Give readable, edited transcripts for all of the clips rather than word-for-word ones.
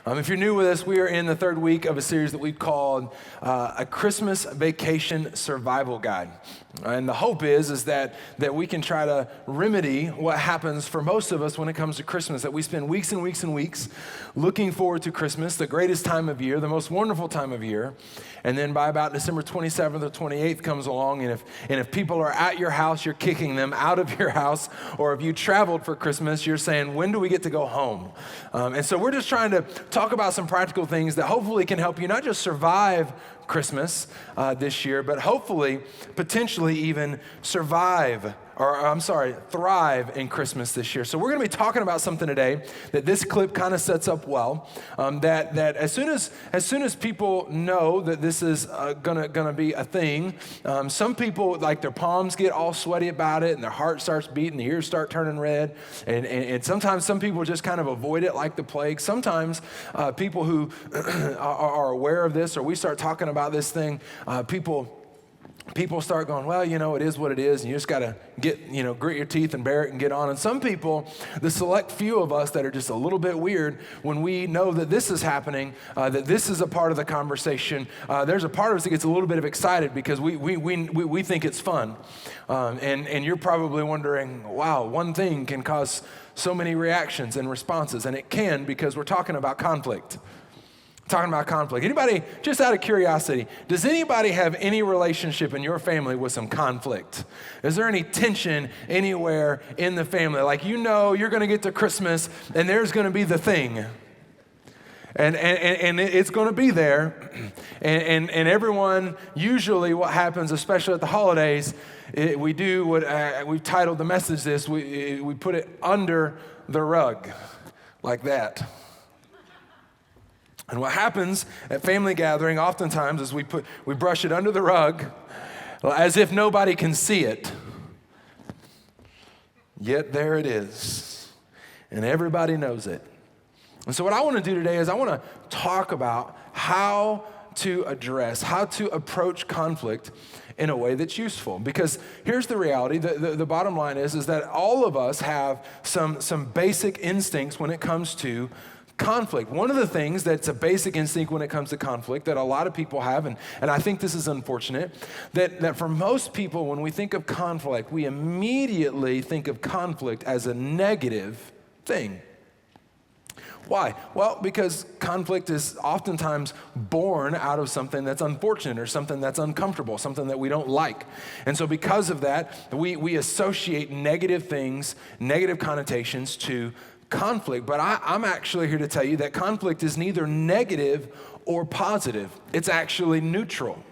If you're new with us, we are in the third week of a series that we've called A Christmas Vacation Survival Guide. And the hope is that we can try to remedy what happens for most of us when it comes to Christmas, that we spend weeks and weeks and weeks looking forward to Christmas, the greatest time of year, the most wonderful time of year. And then by about December 27th or 28th comes along, and if people are at your house, you're kicking them out of your house. Or if you traveled for Christmas, you're saying, when do we get to go home? And so we're just trying to talk about some practical things that hopefully can help you not just survive Christmas this year, but hopefully, potentially even thrive in Christmas this year. So we're going to be talking about something today that this clip kind of sets up well. That as soon as people know that this is gonna be a thing, some people, like, their palms get all sweaty about it, and their heart starts beating, the ears start turning red, and sometimes some people just kind of avoid it like the plague. Sometimes people who are aware of this, or we start talking about this thing, people start going, well, it is what it is, and you just got to grit your teeth and bear it and get on. And some people, the select few of us that are just a little bit weird, when we know that this is happening, that this is a part of the conversation, there's a part of us that gets a little bit excited because we think it's fun. And you're probably wondering, wow, one thing can cause so many reactions and responses, and it can, because we're talking about conflict. Anybody, just out of curiosity, does anybody have any relationship in your family with some conflict? Is there any tension anywhere in the family? Like, you're going to get to Christmas and there's going to be the thing. And it's going to be there. And everyone, usually what happens, especially at the holidays, we do what we've titled the message this, we put it under the rug, like that. And what happens at family gathering oftentimes is we brush it under the rug as if nobody can see it. Yet there it is. And everybody knows it. And so what I want to do today is I want to talk about how to approach conflict in a way that's useful. Because here's the reality, the bottom line is that all of us have some basic instincts when it comes to conflict. One of the things that's a basic instinct when it comes to conflict that a lot of people have, and I think this is unfortunate, that for most people, when we think of conflict, we immediately think of conflict as a negative thing. Why? Well, because conflict is oftentimes born out of something that's unfortunate or something that's uncomfortable, something that we don't like. And so because of that, we associate negative things, negative connotations to conflict. But I'm actually here to tell you that conflict is neither negative or positive. It's actually neutral.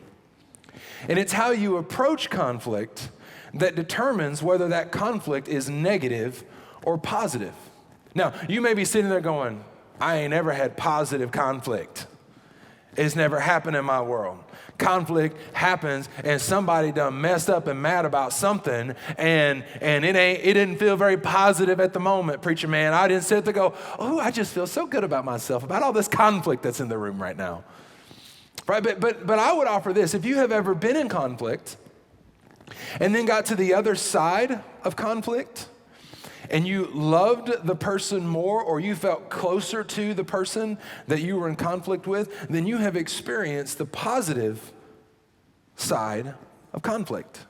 And it's how you approach conflict that determines whether that conflict is negative or positive. Now, you may be sitting there going, I ain't ever had positive conflict. It's never happened in my world. Conflict happens and somebody done messed up and mad about something, and it didn't feel very positive at the moment, preacher man. I didn't sit there go, oh, I just feel so good about myself, about all this conflict that's in the room right now. Right? But I would offer this. If you have ever been in conflict and then got to the other side of conflict, and you loved the person more, or you felt closer to the person that you were in conflict with, then you have experienced the positive side of conflict.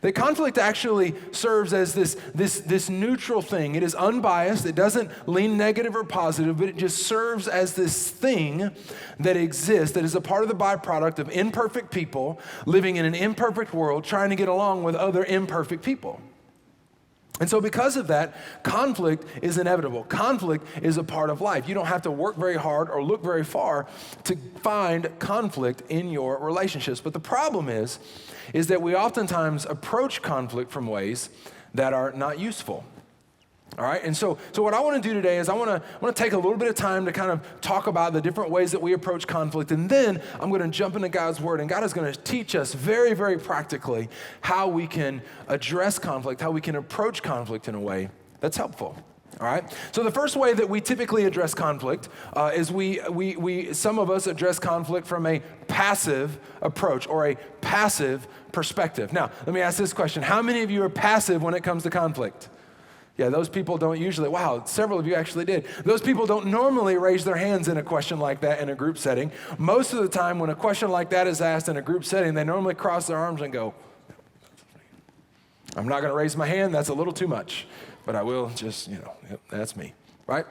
That conflict actually serves as this neutral thing. It is unbiased. It doesn't lean negative or positive, but it just serves as this thing that exists, that is a part of the byproduct of imperfect people living in an imperfect world, trying to get along with other imperfect people. And so because of that, conflict is inevitable. Conflict is a part of life. You don't have to work very hard or look very far to find conflict in your relationships. But the problem is that we oftentimes approach conflict from ways that are not useful. All right, and so what I want to do today is I want to take a little bit of time to kind of talk about the different ways that we approach conflict, and then I'm going to jump into God's Word, and God is going to teach us very, very practically how we can address conflict, how we can approach conflict in a way that's helpful. All right, so the first way that we typically address conflict is we some of us address conflict from a passive approach or a passive perspective. Now, let me ask this question: how many of you are passive when it comes to conflict? Yeah, those people don't usually, wow, several of you actually did. Those people don't normally raise their hands in a question like that in a group setting. Most of the time when a question like that is asked in a group setting, they normally cross their arms and go, I'm not going to raise my hand, that's a little too much. But I will just, that's me, right?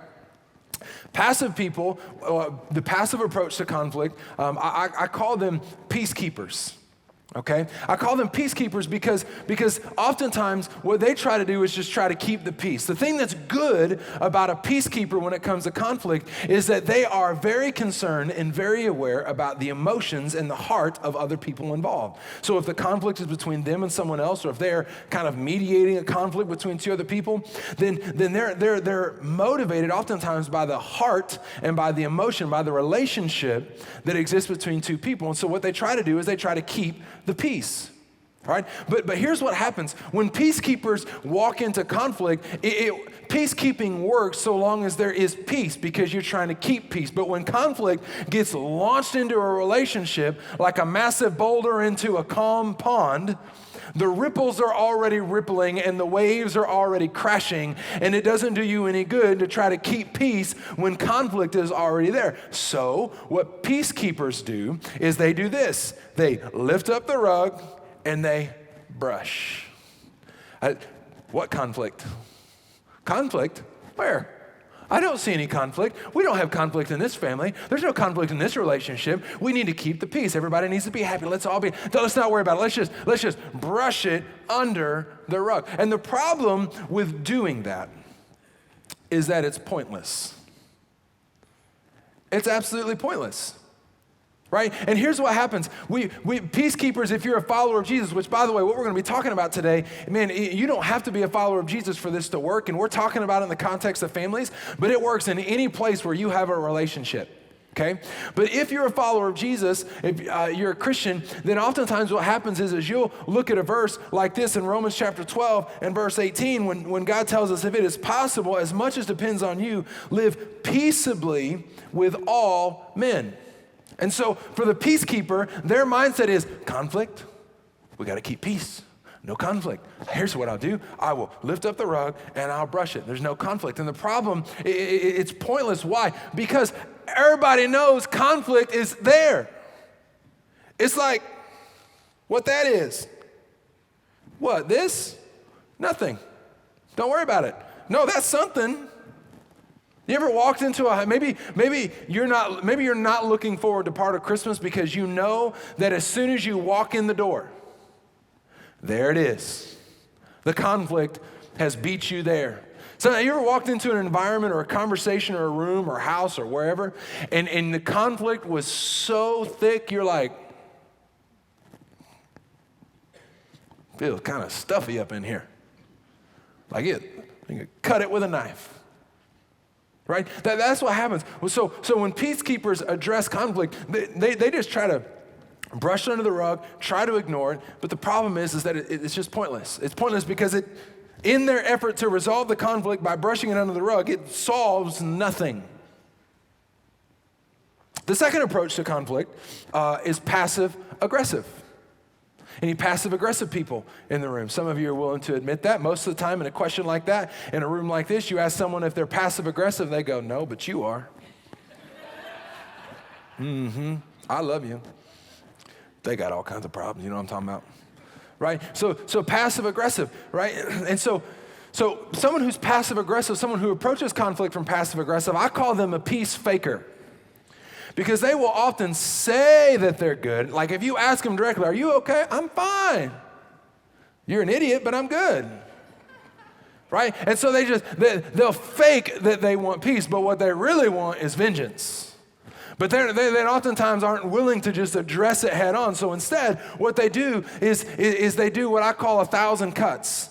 Passive people, the passive approach to conflict, I call them peacekeepers. Okay? I call them peacekeepers because oftentimes what they try to do is just try to keep the peace. The thing that's good about a peacekeeper when it comes to conflict is that they are very concerned and very aware about the emotions and the heart of other people involved. So if the conflict is between them and someone else, or if they're kind of mediating a conflict between two other people, then they're motivated oftentimes by the heart and by the emotion, by the relationship that exists between two people. And so what they try to do is they try to keep the peace, right? But here's what happens. When peacekeepers walk into conflict, peacekeeping works so long as there is peace because you're trying to keep peace. But when conflict gets launched into a relationship like a massive boulder into a calm pond, the ripples are already rippling and the waves are already crashing, and it doesn't do you any good to try to keep peace when conflict is already there. So what peacekeepers do is they do this. They lift up the rug and they brush. What conflict? Conflict? Where? I don't see any conflict. We don't have conflict in this family. There's no conflict in this relationship. We need to keep the peace. Everybody needs to be happy. Let's not worry about it. Let's just brush it under the rug. And the problem with doing that is that it's pointless. It's absolutely pointless. Right? And here's what happens. We peacekeepers, if you're a follower of Jesus, which by the way, what we're going to be talking about today, man, you don't have to be a follower of Jesus for this to work. And we're talking about it in the context of families, but it works in any place where you have a relationship. Okay? But if you're a follower of Jesus, if you're a Christian, then oftentimes what happens is you'll look at a verse like this in Romans chapter 12 and verse 18 when God tells us, if it is possible, as much as depends on you, live peaceably with all men. And so for the peacekeeper, their mindset is conflict. We got to keep peace. No conflict. Here's what I'll do. I will lift up the rug and I'll brush it. There's no conflict. And the problem, it's pointless. Why? Because everybody knows conflict is there. It's like what that is. What? This? Nothing. Don't worry about it. No, that's something. You ever walked into maybe you're not looking forward to part of Christmas because you know that as soon as you walk in the door, there it is. The conflict has beat you there. So you ever walked into an environment or a conversation or a room or a house or wherever, and the conflict was so thick, you're like, feels kind of stuffy up in here. Like you could cut it with a knife. Right? That's what happens. So when peacekeepers address conflict, they just try to brush it under the rug, try to ignore it, but the problem is that it's just pointless. It's pointless because in their effort to resolve the conflict by brushing it under the rug, it solves nothing. The second approach to conflict is passive-aggressive. Any passive-aggressive people in the room? Some of you are willing to admit that. Most of the time in a question like that, in a room like this, you ask someone if they're passive-aggressive, they go, no, but you are. I love you. They got all kinds of problems, you know what I'm talking about? Right? So passive-aggressive, right? And so someone who's passive-aggressive, someone who approaches conflict from passive-aggressive, I call them a peace faker. Because they will often say that they're good. Like if you ask them directly, are you okay? I'm fine. You're an idiot, but I'm good. Right? And so they'll fake that they want peace, but what they really want is vengeance. But they oftentimes aren't willing to just address it head on. So instead, what they do is they do what I call 1,000 cuts.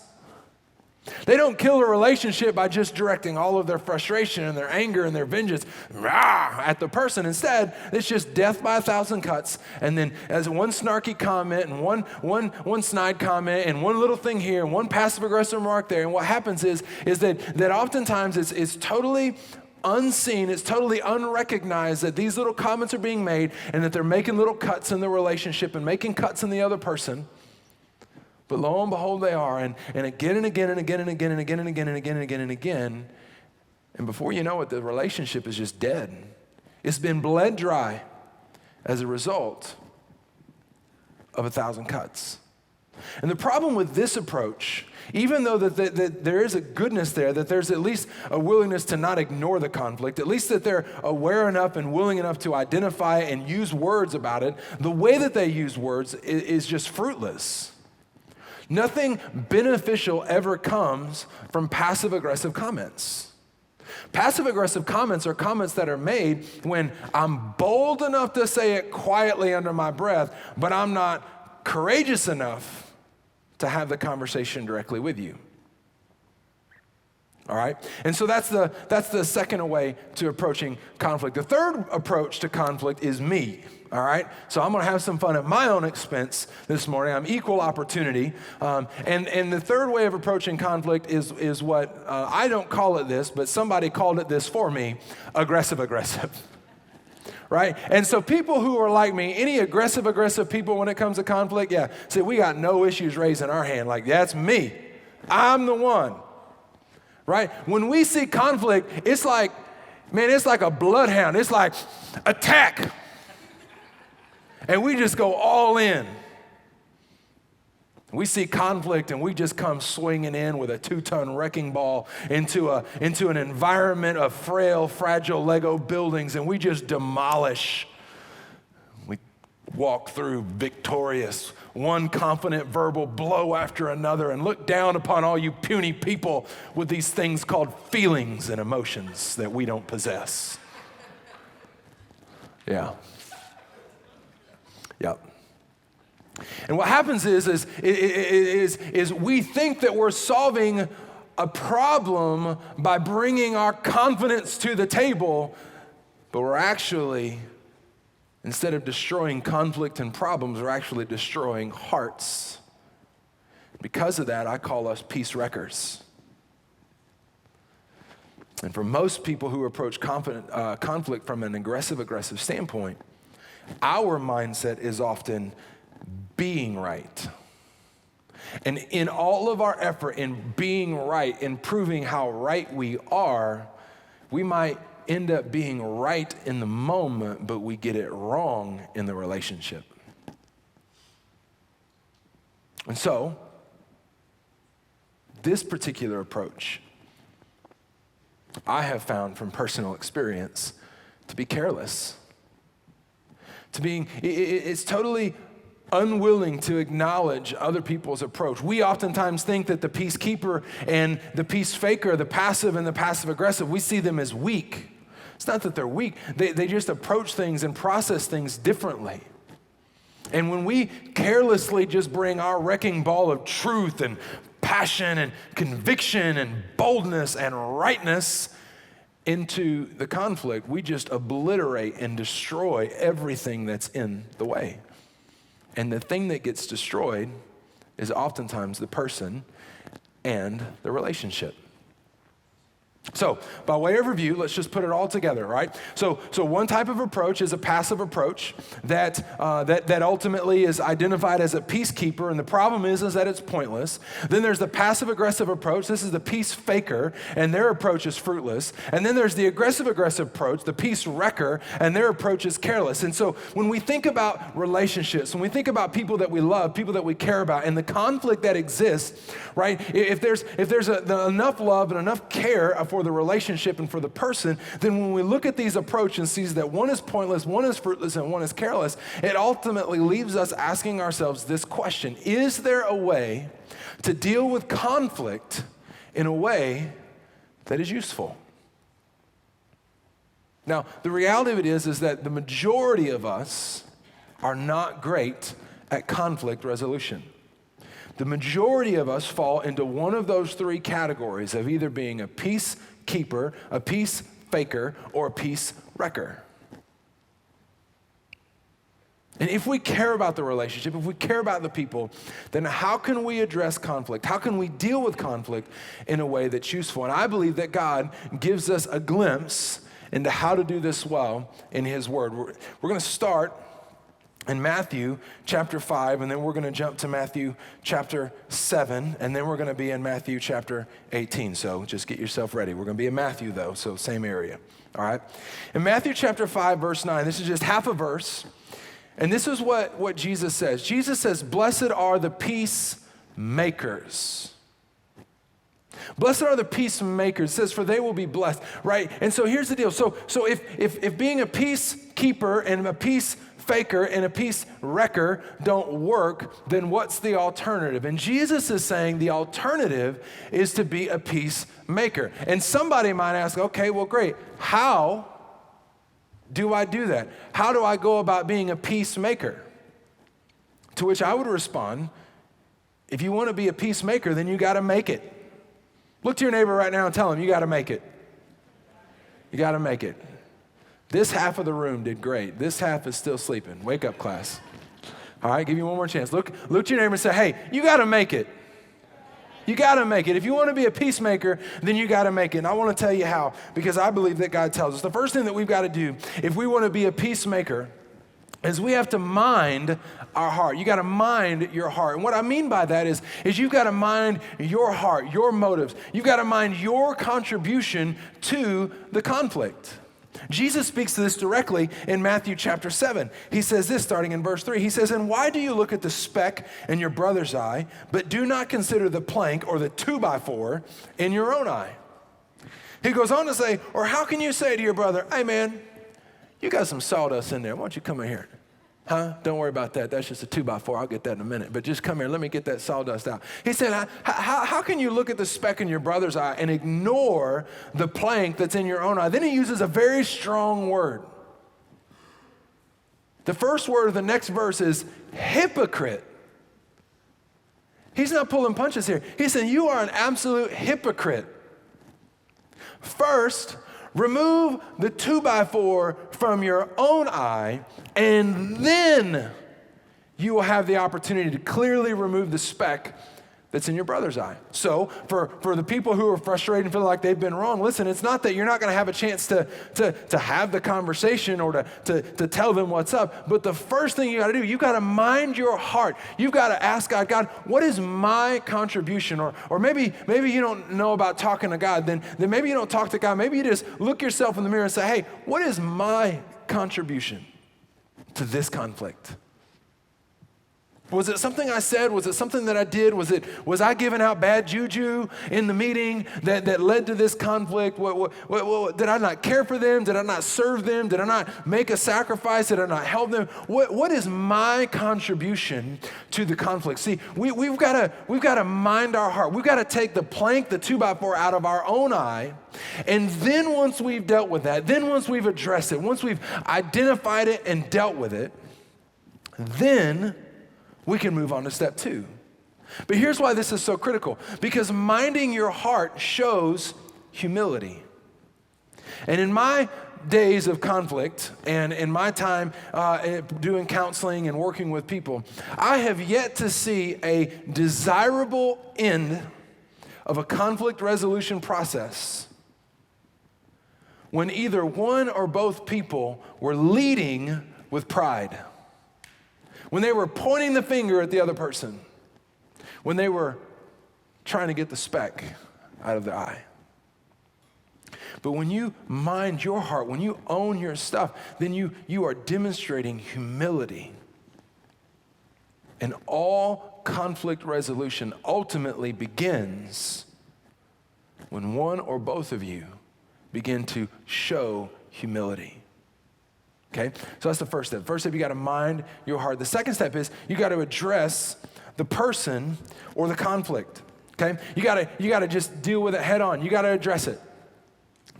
They don't kill a relationship by just directing all of their frustration and their anger and their vengeance at the person. Instead, it's just death by 1,000 cuts. And then as one snarky comment and one snide comment and one little thing here and one passive-aggressive remark there. And what happens is that oftentimes it's totally unseen, it's totally unrecognized that these little comments are being made and that they're making little cuts in the relationship and making cuts in the other person. But lo and behold, they are, and again and again and again and again and again and again and again and again and again. And before you know it, the relationship is just dead. It's been bled dry as a result of 1,000 cuts. And the problem with this approach, even though that there is a goodness there, that there's at least a willingness to not ignore the conflict, at least that they're aware enough and willing enough to identify and use words about it, the way that they use words is just fruitless. Nothing beneficial ever comes from passive-aggressive comments. Passive-aggressive comments are comments that are made when I'm bold enough to say it quietly under my breath, but I'm not courageous enough to have the conversation directly with you. All right? And so that's the second way to approaching conflict. The third approach to conflict is me. All right? So I'm going to have some fun at my own expense this morning. I'm equal opportunity. And the third way of approaching conflict is what, I don't call it this, but somebody called it this for me, aggressive. Right? And so people who are like me, any aggressive people when it comes to conflict, yeah, see, we got no issues raising our hand. Like, that's me. I'm the one. Right? When we see conflict, it's like, man, it's like a bloodhound. It's like, attack. And we just go all in. We see conflict and we just come swinging in with a 2-ton wrecking ball into an environment of frail, fragile Lego buildings, and we just demolish. We walk through victorious, one confident verbal blow after another, and look down upon all you puny people with these things called feelings and emotions that we don't possess. Yeah. Yep. And what happens is we think that we're solving a problem by bringing our confidence to the table, but we're actually, instead of destroying conflict and problems, we're actually destroying hearts. Because of that, I call us peace wreckers. And for most people who approach conflict from an aggressive standpoint, our mindset is often being right. And in all of our effort in being right, in proving how right we are, we might end up being right in the moment, but we get it wrong in the relationship. And so, this particular approach, I have found from personal experience to be careless. It's totally unwilling to acknowledge other people's approach. We oftentimes think that the peacekeeper and the peace faker, the passive and the passive aggressive, we see them as weak. It's not that they're weak. They just approach things and process things differently. And when we carelessly just bring our wrecking ball of truth and passion and conviction and boldness and rightness into the conflict, we just obliterate and destroy everything that's in the way. And the thing that gets destroyed is oftentimes the person and the relationship. So, by way of review, let's just put it all together, right? So one type of approach is a passive approach that ultimately is identified as a peacekeeper, and the problem is that it's pointless. Then there's the passive-aggressive approach. This is the peace faker, and their approach is fruitless. And then there's the aggressive-aggressive approach, the peace wrecker, and their approach is careless. And so when we think about relationships, when we think about people that we love, people that we care about, and the conflict that exists, right? If there's enough love and enough care for the relationship and for the person, then when we look at these approaches and sees that one is pointless, one is fruitless, and one is careless, it ultimately leaves us asking ourselves this question: is there a way to deal with conflict in a way that is useful? Now, the reality of it is that the majority of us are not great at conflict resolution. The majority of us fall into one of those three categories of either being a peacekeeper, a peace faker, or a peace wrecker. And if we care about the relationship, if we care about the people, then how can we address conflict? How can we deal with conflict in a way that's useful? And I believe that God gives us a glimpse into how to do this well in His Word. We're going to start in Matthew chapter 5, and then we're going to jump to Matthew chapter 7, and then we're going to be in Matthew chapter 18. So just get yourself ready. We're going to be in Matthew, though, so same area. All right? In Matthew chapter 5, verse 9, this is just half a verse, and this is what Jesus says. Jesus says, "Blessed are the peacemakers." Blessed are the peacemakers. It says, "For they will be blessed," right? And so here's the deal. So if being a peacekeeper and a peacefaker and a peace wrecker don't work, then what's the alternative? And Jesus is saying the alternative is to be a peacemaker. And somebody might ask, okay, well, great. How do I do that? How do I go about being a peacemaker? To which I would respond, if you want to be a peacemaker, then you got to make it. Look to your neighbor right now and tell him, you got to make it. You got to make it. This half of the room did great. This half is still sleeping. Wake up, class. All right, give you one more chance. Look to your neighbor and say, hey, you got to make it. You got to make it. If you want to be a peacemaker, then you got to make it. And I want to tell you how, because I believe that God tells us. The first thing that we've got to do, if we want to be a peacemaker, is we have to mind our heart. You got to mind your heart. And what I mean by that is you've got to mind your heart, your motives. You've got to mind your contribution to the conflict. Jesus speaks to this directly in Matthew chapter 7. He says this starting in verse 3. He says, "And why do you look at the speck in your brother's eye, but do not consider the plank or the 2x4 in your own eye?" He goes on to say, "Or how can you say to your brother, hey man, you got some sawdust in there. Why don't you come in here?" Huh? Don't worry about that. That's just a 2x4. I'll get that in a minute. But just come here. Let me get that sawdust out. He said, how can you look at the speck in your brother's eye and ignore the plank that's in your own eye? Then he uses a very strong word. The first word of the next verse is hypocrite. He's not pulling punches here. He's saying, you are an absolute hypocrite. First, remove the 2x4 from your own eye, and then you will have the opportunity to clearly remove the speck that's in your brother's eye. So for the people who are frustrated and feel like they've been wrong, listen, it's not that you're not going to have a chance to have the conversation or to tell them what's up, but the first thing you got to do, you got to mind your heart. You've got to ask God, what is my contribution? Or maybe you don't know about talking to God, then maybe you don't talk to God. Maybe you just look yourself in the mirror and say, hey, what is my contribution to this conflict? Was it something I said? Was it something that I did? Was I giving out bad juju in the meeting that led to this conflict? Did I not care for them? Did I not serve them? Did I not make a sacrifice? Did I not help them? What is my contribution to the conflict? See, we've got to mind our heart. We've got to take the plank, the 2x4 out of our own eye, and then once we've dealt with that, then once we've addressed it, once we've identified it and dealt with it, then we can move on to step 2. But here's why this is so critical. Because minding your heart shows humility. And in my days of conflict and in my time doing counseling and working with people, I have yet to see a desirable end of a conflict resolution process when either one or both people were leading with pride. When they were pointing the finger at the other person, when they were trying to get the speck out of their eye. But when you mind your heart, when you own your stuff, then you are demonstrating humility. And all conflict resolution ultimately begins when one or both of you begin to show humility. Okay, so that's the first step. First step, you got to mind your heart. The second step is you got to address the person or the conflict. Okay, you got to just deal with it head on. You got to address it.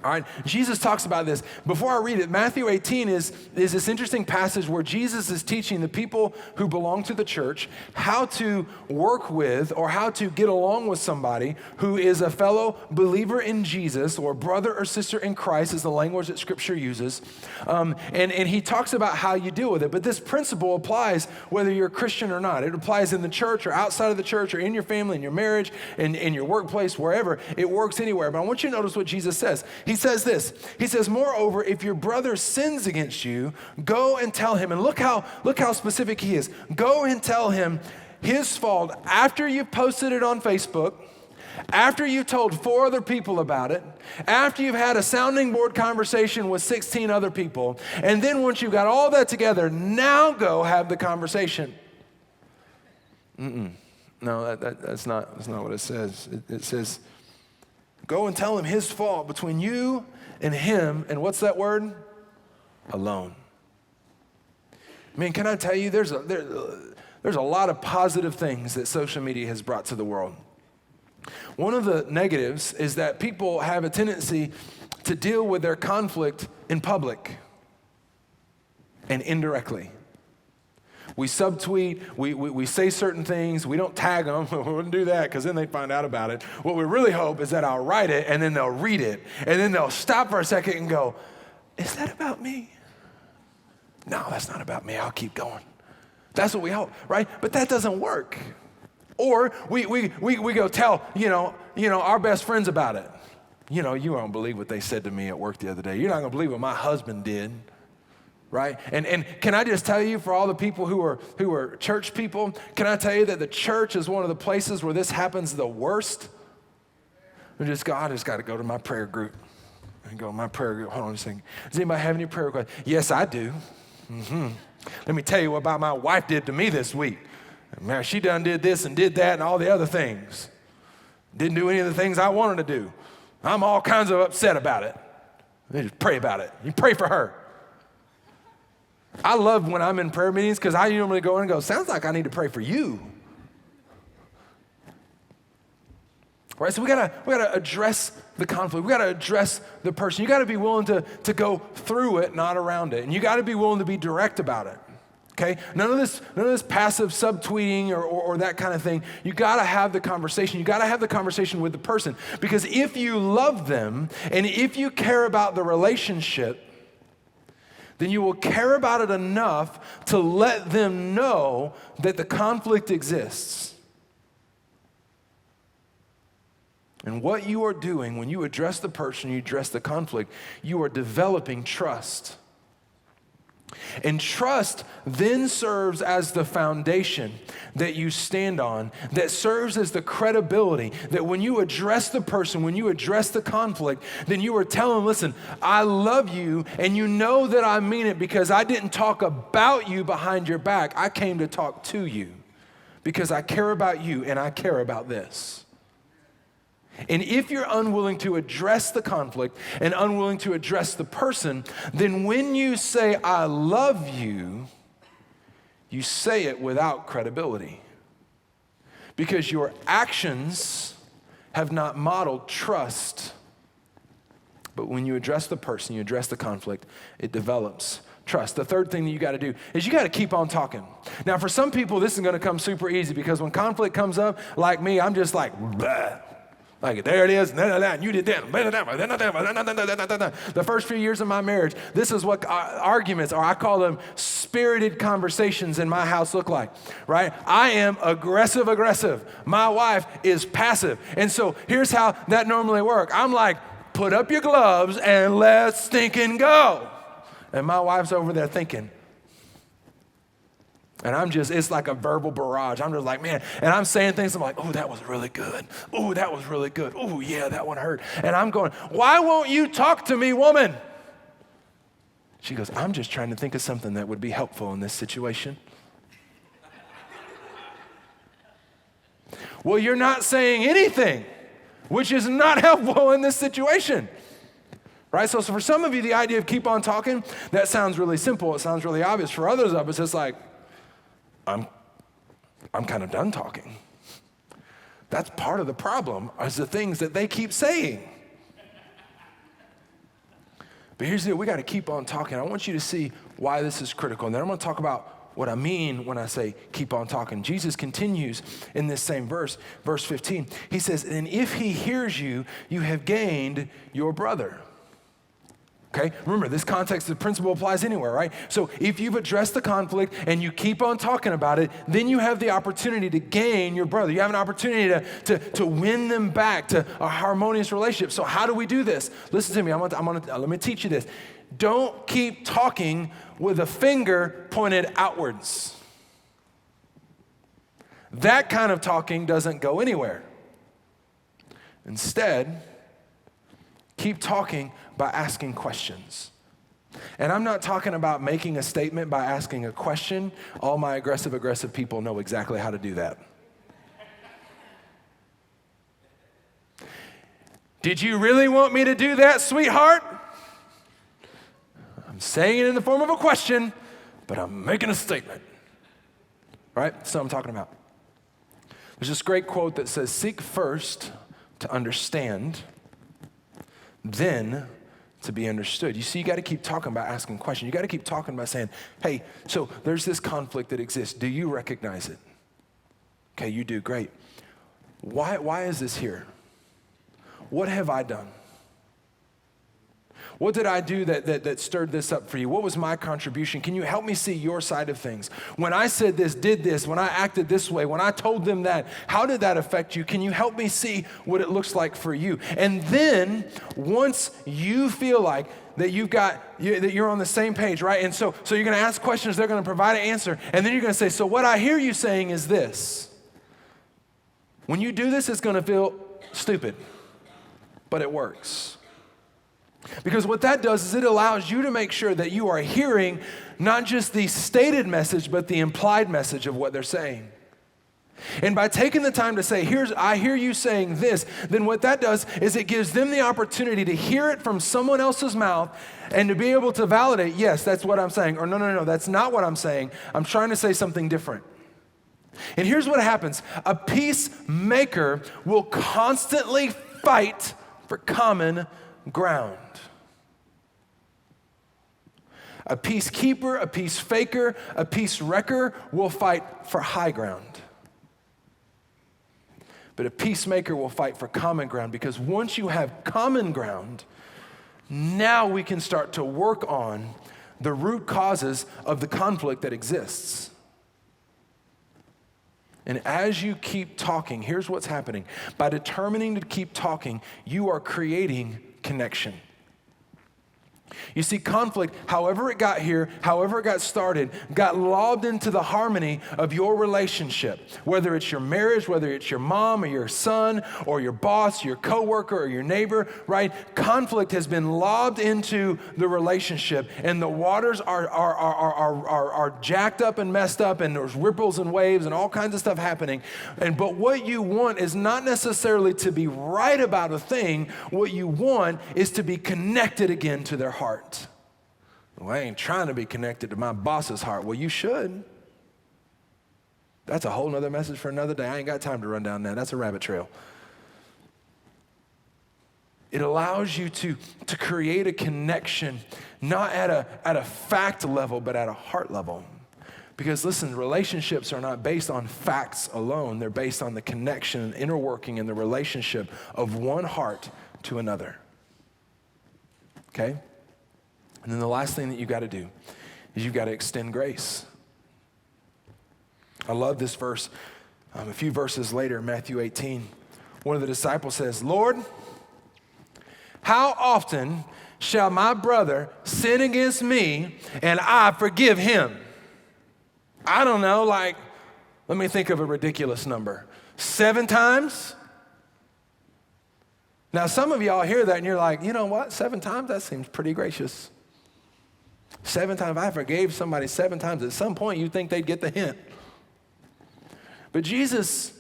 All right, Jesus talks about this. Before I read it, Matthew 18 is this interesting passage where Jesus is teaching the people who belong to the church how to work with or how to get along with somebody who is a fellow believer in Jesus or brother or sister in Christ is the language that Scripture uses. And he talks about how you deal with it. But this principle applies whether you're a Christian or not. It applies in the church or outside of the church or in your family, in your marriage, in your workplace, wherever. It works anywhere. But I want you to notice what Jesus says. He says this. He says, moreover, if your brother sins against you, go and tell him. And look how specific he is. Go and tell him his fault after you've posted it on Facebook, after you've told 4 other people about it, after you've had a sounding board conversation with 16 other people, and then once you've got all that together, now go have the conversation. No, that's not what it says. It says, go and tell him his fault between you and him, and what's that word? Alone. Man, can I tell you, there's a lot of positive things that social media has brought to the world. One of the negatives is that people have a tendency to deal with their conflict in public and indirectly. We subtweet, we say certain things, we don't tag them, we wouldn't do that because then they'd find out about it. What we really hope is that I'll write it and then they'll read it and then they'll stop for a second and go, is that about me? No, that's not about me, I'll keep going. That's what we hope, right? But that doesn't work. Or we go tell, our best friends about it. You won't believe what they said to me at work the other day. You're not gonna believe what my husband did. Right? And can I just tell you, for all the people who are church people, can I tell you that the church is one of the places where this happens the worst? I just got to go to my prayer group. And go to my prayer group. Hold on a second. Does anybody have any prayer requests? Yes, I do. Let me tell you what about my wife did to me this week. Man, she done did this and did that and all the other things. Didn't do any of the things I wanted to do. I'm all kinds of upset about it. They just pray about it. You pray for her. I love when I'm in prayer meetings because I normally go in and go, sounds like I need to pray for you. Right, so we gotta address the conflict. We gotta address the person. You gotta be willing to go through it, not around it. And you gotta be willing to be direct about it. Okay? None of this passive subtweeting or that kind of thing. You gotta have the conversation. You gotta have the conversation with the person. Because if you love them and if you care about the relationship, then you will care about it enough to let them know that the conflict exists. And what you are doing when you address the person, you address the conflict, you are developing trust. And trust then serves as the foundation that you stand on, that serves as the credibility that when you address the person, when you address the conflict, then you are telling them, listen, I love you and you know that I mean it because I didn't talk about you behind your back. I came to talk to you because I care about you and I care about this. And if you're unwilling to address the conflict and unwilling to address the person, then when you say, I love you, you say it without credibility. Because your actions have not modeled trust. But when you address the person, you address the conflict, it develops trust. The third thing that you got to do is you got to keep on talking. Now, for some people, this is going to come super easy because when conflict comes up, like me, I'm just like, bleh. Like, there it is, and you did that. The first few years of my marriage, this is what arguments, or I call them spirited conversations in my house look like, right? I am aggressive. My wife is passive. And so here's how that normally works. I'm like, put up your gloves and let's stinking go. And my wife's over there thinking, and it's like a verbal barrage. I'm just like, man, and I'm saying things, I'm like, oh, that was really good. Oh, that was really good. Oh, yeah, that one hurt. And I'm going, why won't you talk to me, woman? She goes, I'm just trying to think of something that would be helpful in this situation. Well, you're not saying anything, which is not helpful in this situation. Right? So for some of you, the idea of keep on talking, that sounds really simple. It sounds really obvious. For others of us, it's like, I'm kind of done talking. That's part of the problem, is the things that they keep saying. But here's the deal, we got to keep on talking. I want you to see why this is critical. And then I'm going to talk about what I mean when I say keep on talking. Jesus continues in this same verse 15. He says, and if he hears you, you have gained your brother. Okay, remember this context, the principle applies anywhere, right? So if you've addressed the conflict and you keep on talking about it, then you have the opportunity to gain your brother. You have an opportunity to win them back to a harmonious relationship. So how do we do this? Listen to me, let me teach you this. Don't keep talking with a finger pointed outwards. That kind of talking doesn't go anywhere. Instead, keep talking by asking questions. And I'm not talking about making a statement by asking a question. All my aggressive people know exactly how to do that. Did you really want me to do that, sweetheart? I'm saying it in the form of a question, but I'm making a statement. Right? That's what I'm talking about. There's this great quote that says, seek first to understand, then to be understood. You see, you got to keep talking about asking questions. You got to keep talking about saying, hey, so there's this conflict that exists. Do you recognize it? Okay, you do, great. Why is this here? What have I done? What did I do that stirred this up for you? What was my contribution? Can you help me see your side of things? When I said this, did this, when I acted this way, when I told them that, how did that affect you? Can you help me see what it looks like for you? And then once you feel like that that you're on the same page, right? And so you're going to ask questions, they're going to provide an answer, and then you're going to say, so what I hear you saying is this. When you do this, it's going to feel stupid, but it works. Because what that does is it allows you to make sure that you are hearing not just the stated message, but the implied message of what they're saying. And by taking the time to say, I hear you saying this, then what that does is it gives them the opportunity to hear it from someone else's mouth and to be able to validate, yes, that's what I'm saying, or no, that's not what I'm saying. I'm trying to say something different. And here's what happens. A peacemaker will constantly fight for common ground. A peacekeeper, a peace faker, a peace wrecker will fight for high ground. But a peacemaker will fight for common ground, because once you have common ground, now we can start to work on the root causes of the conflict that exists. And as you keep talking, here's what's happening. By determining to keep talking, you are creating connection. You see, conflict, however it got here, however it got started, got lobbed into the harmony of your relationship. Whether it's your marriage, whether it's your mom or your son or your boss, your coworker or your neighbor, right? Conflict has been lobbed into the relationship, and the waters are jacked up and messed up, and there's ripples and waves and all kinds of stuff happening. But what you want is not necessarily to be right about a thing. What you want is to be connected again to their heart. Well, I ain't trying to be connected to my boss's heart. Well, you should. That's a whole nother message for another day. I ain't got time to run down that. That's a rabbit trail. It allows you to create a connection, not at a fact level, but at a heart level. Because listen, relationships are not based on facts alone. They're based on the connection and inner working and the relationship of one heart to another. Okay? And then the last thing that you got to do is you've got to extend grace. I love this verse. A few verses later, Matthew 18, one of the disciples says, Lord, how often shall my brother sin against me and I forgive him? I don't know, let me think of a ridiculous number. 7 times? Now, some of y'all hear that and you're like, you know what? 7 times? That seems pretty gracious. 7 times, I forgave somebody 7 times. At some point, you'd think they'd get the hint. But Jesus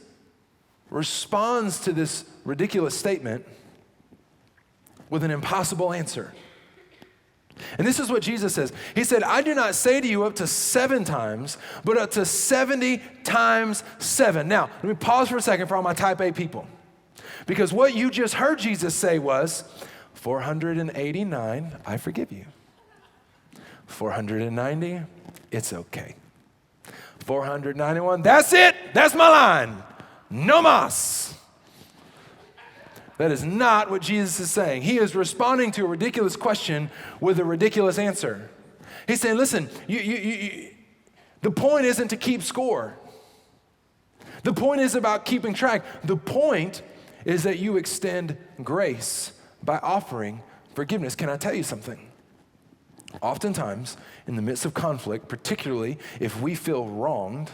responds to this ridiculous statement with an impossible answer. And this is what Jesus says. He said, I do not say to you up to 7 times, but up to 70 times 7. Now, let me pause for a second for all my type A people. Because what you just heard Jesus say was, 489, I forgive you. 490, it's okay. 491, that's it. That's my line. No mas. That is not what Jesus is saying. He is responding to a ridiculous question with a ridiculous answer. He's saying, listen, the point isn't to keep score. The point is about keeping track. The point is that you extend grace by offering forgiveness. Can I tell you something? Oftentimes, in the midst of conflict, particularly if we feel wronged,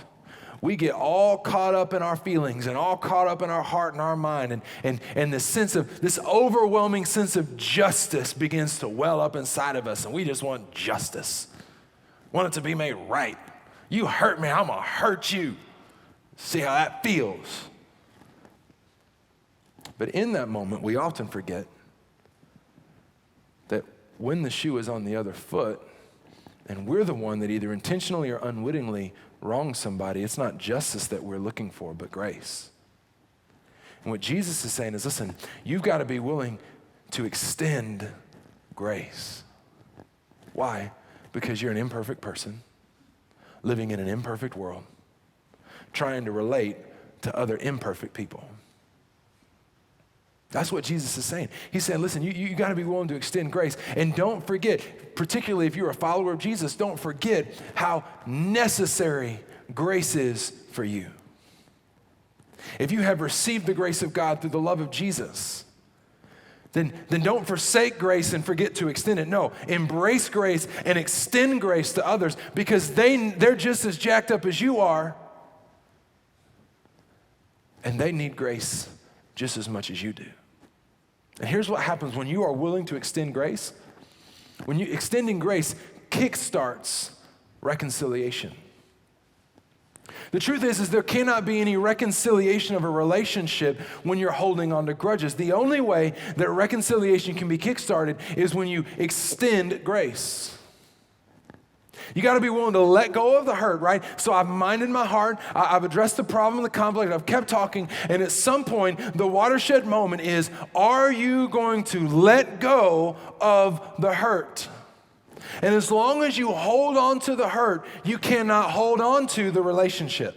we get all caught up in our feelings and all caught up in our heart and our mind, and this overwhelming sense of justice begins to well up inside of us, and we just want justice. Want it to be made right. You hurt me, I'm gonna hurt you. See how that feels. But in that moment, we often forget that when the shoe is on the other foot, and we're the one that either intentionally or unwittingly wrongs somebody, it's not justice that we're looking for, but grace. And what Jesus is saying is, listen, you've got to be willing to extend grace. Why? Because you're an imperfect person, living in an imperfect world, trying to relate to other imperfect people. That's what Jesus is saying. He's saying, listen, you got to be willing to extend grace. And don't forget, particularly if you're a follower of Jesus, don't forget how necessary grace is for you. If you have received the grace of God through the love of Jesus, then don't forsake grace and forget to extend it. No, embrace grace and extend grace to others, because they're just as jacked up as you are, and they need grace just as much as you do. And here's what happens when you are willing to extend grace. Extending grace kickstarts reconciliation. The truth is there cannot be any reconciliation of a relationship when you're holding on to grudges. The only way that reconciliation can be kickstarted is when you extend grace. You got to be willing to let go of the hurt, right? So I've minded my heart, I've addressed the problem, the conflict, I've kept talking, and at some point, the watershed moment is, are you going to let go of the hurt? And as long as you hold on to the hurt, you cannot hold on to the relationship.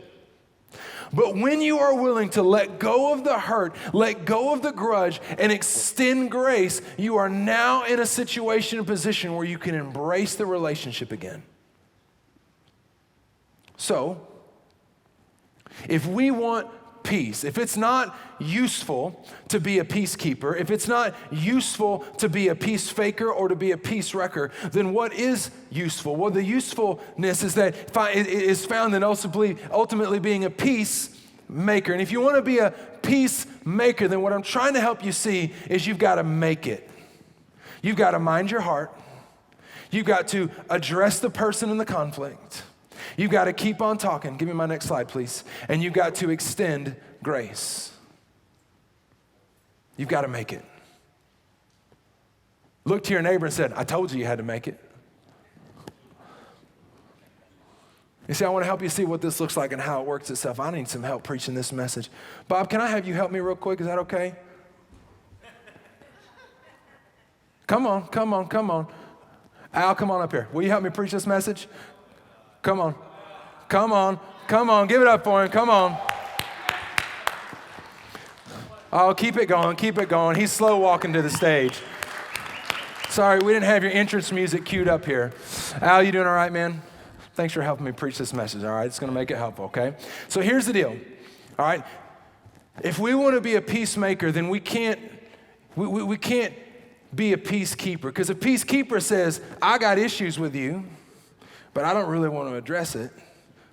But when you are willing to let go of the hurt, let go of the grudge, and extend grace, you are now in a situation, a position where you can embrace the relationship again. So, if we want peace, if it's not useful to be a peacekeeper, if it's not useful to be a peace faker or to be a peace wrecker, then what is useful? Well, the usefulness is found in ultimately being a peacemaker. And if you want to be a peacemaker, then what I'm trying to help you see is you've got to make it. You've got to mind your heart. You've got to address the person in the conflict. You've got to keep on talking. Give me my next slide, please. And you've got to extend grace. You've got to make it. Look to your neighbor and said, I told you had to make it. You see, I want to help you see what this looks like and how it works itself. I need some help preaching this message. Bob, can I have you help me real quick? Is that okay? Come on. Al, come on up here. Will you help me preach this message? Come on. Give it up for him. Come on. Oh, keep it going. He's slow walking to the stage. Sorry, we didn't have your entrance music queued up here. Al, you doing all right, man? Thanks for helping me preach this message, all right? It's going to make it helpful, okay? So here's the deal, all right? If we want to be a peacemaker, then we can't be a peacekeeper, because a peacekeeper says, I got issues with you, but I don't really want to address it,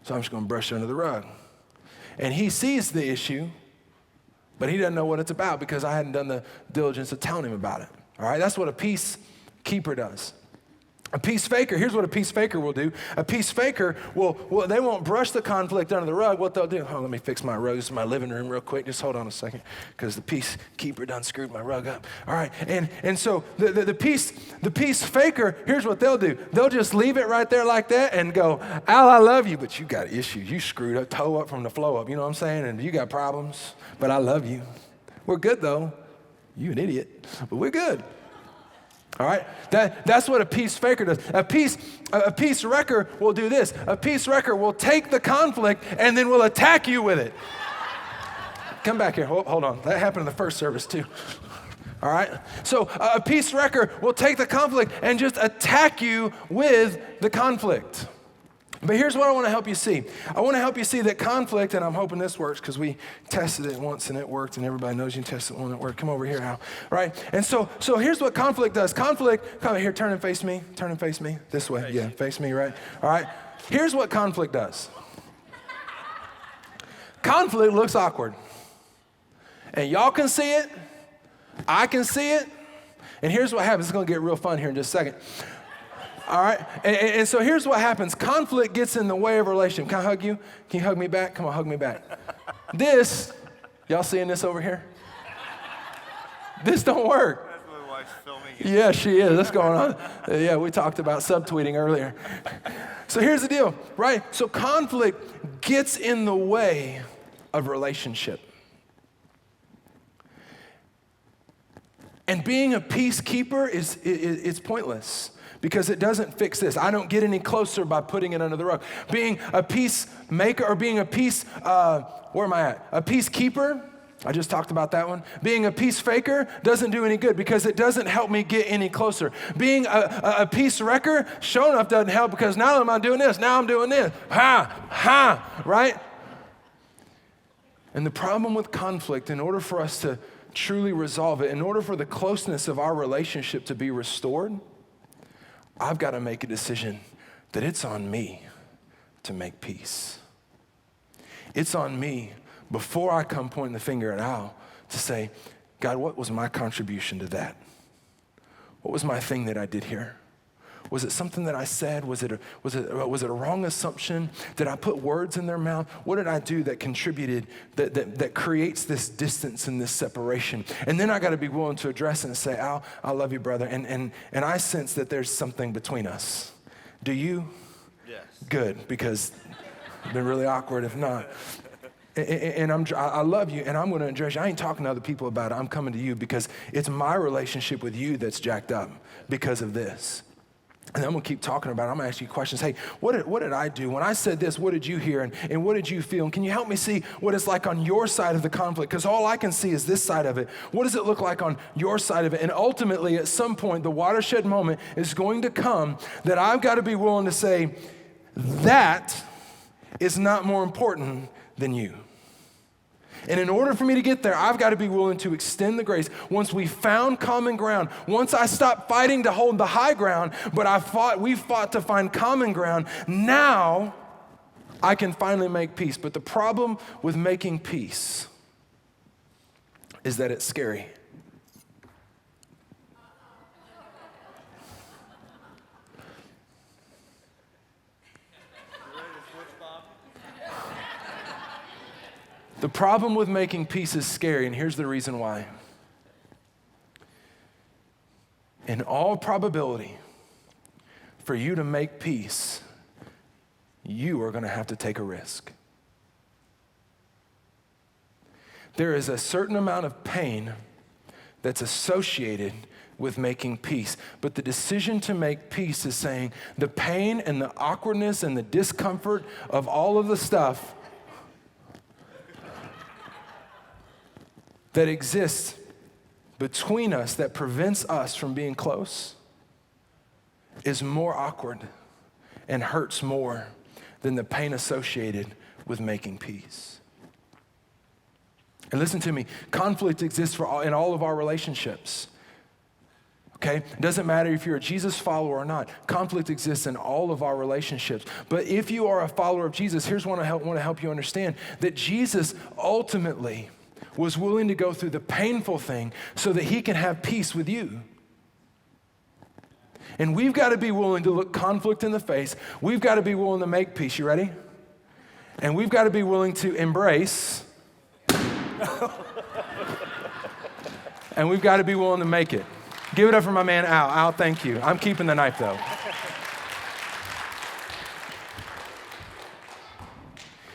so I'm just going to brush it under the rug. And he sees the issue, but he doesn't know what it's about because I hadn't done the diligence of telling him about it. All right, that's what a peacekeeper does. A peace faker, here's what a peace faker will do. A peace faker they won't brush the conflict under the rug. What they'll do, let me fix my rug. This is my living room real quick. Just hold on a second, because the peacekeeper done screwed my rug up. All right, and so the peace faker, here's what they'll do. They'll just leave it right there like that and go, Al, I love you, but you got issues. You screwed up, toe up from the flow up. You know what I'm saying? And you got problems, but I love you. We're good though. You an idiot, but we're good. All right, that's what a peace faker does. A peace wrecker will do this. A peace wrecker will take the conflict and then will attack you with it. Come back here. Hold on. That happened in the first service too. All right? So a peace wrecker will take the conflict and just attack you with the conflict. But here's what I want to help you see. I want to help you see that conflict, and I'm hoping this works because we tested it once and it worked, and everybody knows you can test it when it worked. Come over here, Al. Right? And so here's what conflict does. Conflict, come here, turn and face me. Turn and face me. This way. Yeah, face me, right? All right? Here's what conflict does. Conflict looks awkward. And y'all can see it. I can see it. And here's what happens. It's going to get real fun here in just a second. All right? And so here's what happens. Conflict gets in the way of a relationship. Can I hug you? Can you hug me back? Come on, hug me back. Y'all seeing this over here? This don't work. That's my wife's filming it. Yeah, she is. What's going on? Yeah, we talked about subtweeting earlier. So here's the deal, right? So conflict gets in the way of relationship. And being a peacekeeper is pointless because it doesn't fix this. I don't get any closer by putting it under the rug. Being a peacemaker or being a where am I at? A peacekeeper, I just talked about that one. Being a peace faker doesn't do any good because it doesn't help me get any closer. Being a peace wrecker, sure enough, doesn't help because now I'm doing this, now I'm doing this. Right? And the problem with conflict, in order for us to truly resolve it, in order for the closeness of our relationship to be restored, I've got to make a decision that it's on me to make peace. It's on me, before I come pointing the finger at Al, to say, God, what was my contribution to that? What was my thing that I did here? Was it something that I said? Was it a wrong assumption? Did I put words in their mouth? What did I do that contributed, that creates this distance and this separation? And then I got to be willing to address it and say, Al, I love you, brother. And I sense that there's something between us. Do you? Yes. Good, because it's been really awkward if not. And I love you, and I'm going to address you. I ain't talking to other people about it. I'm coming to you because it's my relationship with you that's jacked up because of this. And I'm going to keep talking about it. I'm going to ask you questions. Hey, what did I do? When I said this, what did you hear? And what did you feel? And can you help me see what it's like on your side of the conflict? Because all I can see is this side of it. What does it look like on your side of it? And ultimately, at some point, the watershed moment is going to come that I've got to be willing to say, that is not more important than you. And in order for me to get there, I've got to be willing to extend the grace. Once we found common ground, once I stopped fighting to hold the high ground, but we fought to find common ground, now I can finally make peace. But the problem with making peace is that it's scary. The problem with making peace is scary, and here's the reason why. In all probability, for you to make peace, you are going to have to take a risk. There is a certain amount of pain that's associated with making peace. But the decision to make peace is saying the pain and the awkwardness and the discomfort of all of the stuff that exists between us that prevents us from being close is more awkward and hurts more than the pain associated with making peace. And listen to me, conflict exists in all of our relationships. Okay? It doesn't matter if you're a Jesus follower or not. Conflict exists in all of our relationships. But if you are a follower of Jesus, here's what I want to help you understand, that Jesus ultimately was willing to go through the painful thing so that he can have peace with you. And we've got to be willing to look conflict in the face. We've got to be willing to make peace. You ready? And we've got to be willing to embrace. And we've got to be willing to make it. Give it up for my man, Al. Al, thank you. I'm keeping the knife, though.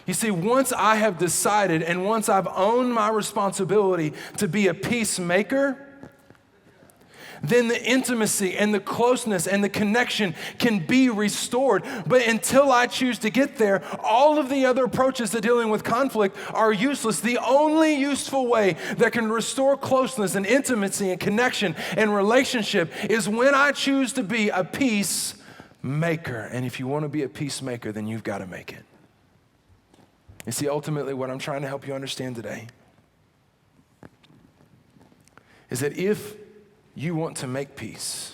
You see, once I have decided and once I've owned my responsibility to be a peacemaker, then the intimacy and the closeness and the connection can be restored. But until I choose to get there, all of the other approaches to dealing with conflict are useless. The only useful way that can restore closeness and intimacy and connection and relationship is when I choose to be a peacemaker. And if you want to be a peacemaker, then you've got to make it. You see, ultimately, what I'm trying to help you understand today is that if you want to make peace,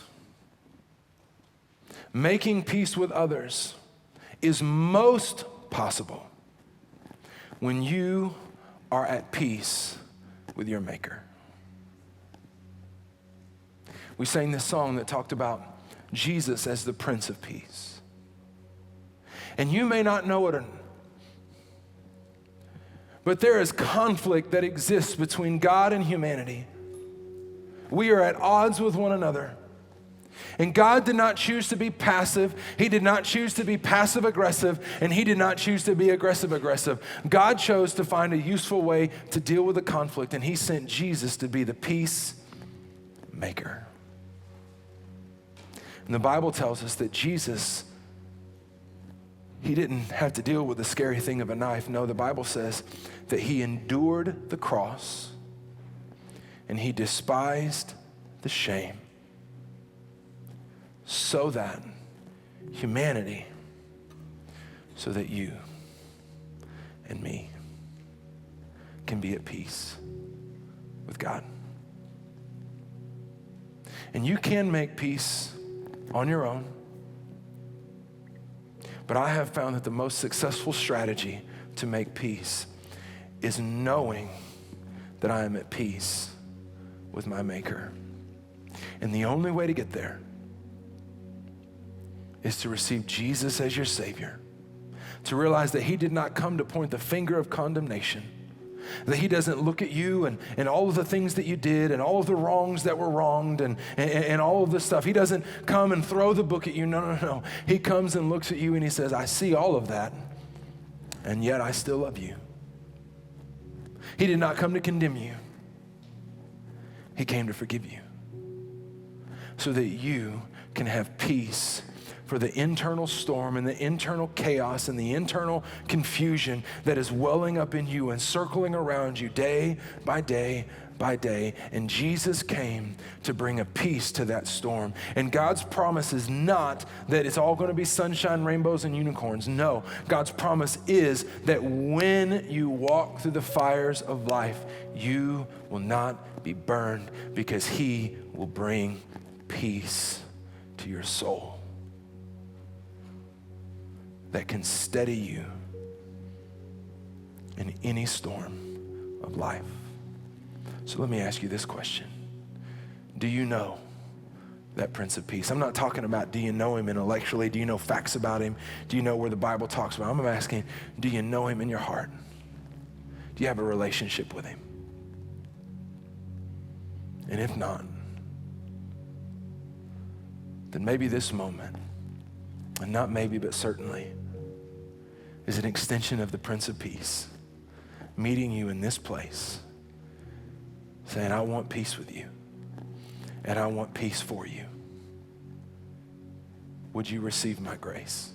making peace with others is most possible when you are at peace with your Maker. We sang this song that talked about Jesus as the Prince of Peace. And you may not know it, but there is conflict that exists between God and humanity. We are at odds with one another. And God did not choose to be passive. He did not choose to be passive aggressive, and he did not choose to be aggressive aggressive. God chose to find a useful way to deal with the conflict, and he sent Jesus to be the peacemaker. And the Bible tells us that Jesus, he didn't have to deal with the scary thing of a knife. No, the Bible says that he endured the cross and he despised the shame so that humanity, so that you and me can be at peace with God. And you can make peace on your own, but I have found that the most successful strategy to make peace is knowing that I am at peace with my Maker. And the only way to get there is to receive Jesus as your Savior, to realize that he did not come to point the finger of condemnation, that he doesn't look at you and all of the things that you did and all of the wrongs that were wronged and all of this stuff. He doesn't come and throw the book at you. No. He comes and looks at you and he says, I see all of that, and yet I still love you. He did not come to condemn you. He came to forgive you so that you can have peace for the internal storm and the internal chaos and the internal confusion that is welling up in you and circling around you day by day by day. And Jesus came to bring a peace to that storm. And God's promise is not that it's all going to be sunshine, rainbows, and unicorns. No, God's promise is that when you walk through the fires of life, you will not be burned, because he will bring peace to your soul that can steady you in any storm of life. So let me ask you this question. Do you know that Prince of Peace? I'm not talking about do you know him intellectually? Do you know facts about him? Do you know where the Bible talks about him? I'm asking, do you know him in your heart? Do you have a relationship with him? And if not, then maybe this moment, and not maybe, but certainly, is an extension of the Prince of Peace meeting you in this place, saying, I want peace with you, and I want peace for you. Would you receive my grace?